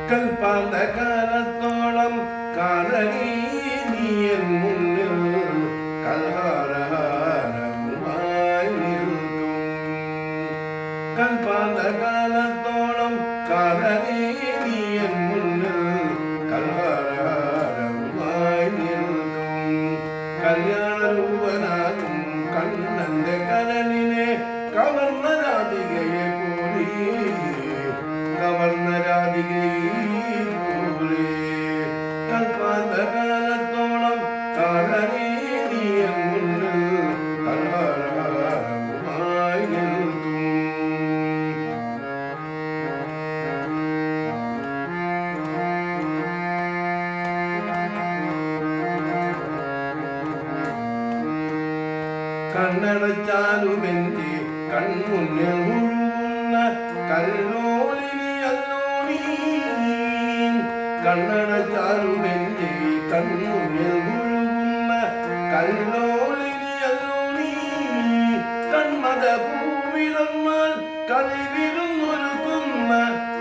കൽപ്പാന്ത കാലത്തോളം കാലനീ നീയൻ മുന്നിൽ കൽഹാരഹാരവുമായി നിൽക്കും. കൽപ്പാന്ത കാലത്തോളം കാലനീ നീയൻ മുന്നിൽ കൽഹാരഹാരവുമായി നിൽക്കും. കല്യാണരൂപനാകും കണ്ണന്റെ കരളിനെ കവർന്ന രാധികയെ പോലെ കവർന്ന രാധികയെ പോലെ കൽപ്പാന്തകാലത്തോളം കാലനീ നീയൻ മുന്നിൽ കൽഹാരഹാരവുമായി നിൽക്കും. കണ്ണടച്ചാലുമെന്റെ കൺമുന്നിൽ മുഴുകുന്ന കല്ലോലിനിയല്ലോ നീ. കണ്ണടച്ചാലുമെന്റെ കൺമുന്നിൽ മുഴുകുന്ന കല്ലോലിനിയല്ലോ നീ. കൺമത പൂവിലന്നാൽ കളിവിരുന്നൊരുക്കുന്ന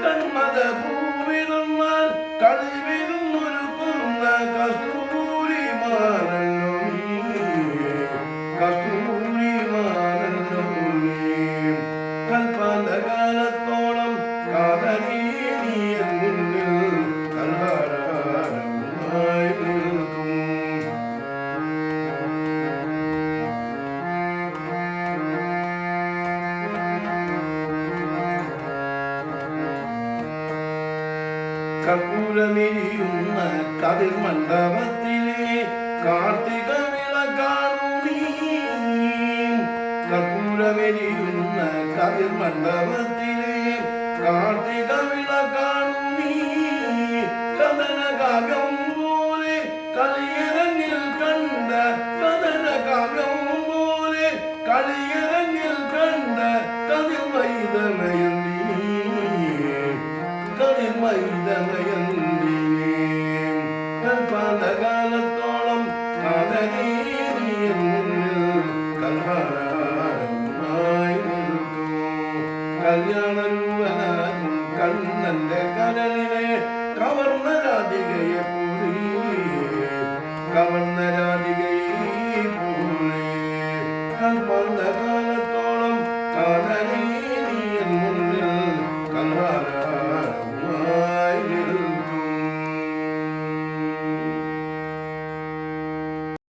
കൺമത പൂവിലന്നാൽ കളിവിരുന്നൊരുക്കുന്ന കസ്തൂരിമാനല്ലോ നീ. കസ്തൂരിമാനല്ലോ നീ. കൽപ്പാന്തകാലത്തോളം കാലനീ നീയൻ മുന്നിൽ കൽഹാരഹാരവുമായി നിൽക്കും. കർപ്പൂരമെരിയുന്ന കതിർ മണ്ഡപത്തിലെ കാർത്തിക വിളക്കാണു നീ. കർപ്പൂരമെരിയുന്ന കതിർ മണ്ഡപത്തിലെ കാർത്തിക വിളക്കാണു നീ. കഥനകാവ്യം പോലെ കളിയരങ്ങിൽ കണ്ട കഥനകാവ്യം പോലെ കളിയരങ്ങിൽ കണ്ട കതിർമൈതമയം നീ. കതിർമൈതമയം നീ. കൽപ്പാന്തകാലത്തോളം കാലനീ നീയൻ മുന്നിൽ കൽഹാരഹാരവുമായി നിൽക്കും. കല്യാണരൂപനാകും കണ്ണന്റെ കരളിനെ കവർന്ന രാധികയെ പോലെ കവർന്ന രാധികയെ പോലെ കൽപ്പാന്ത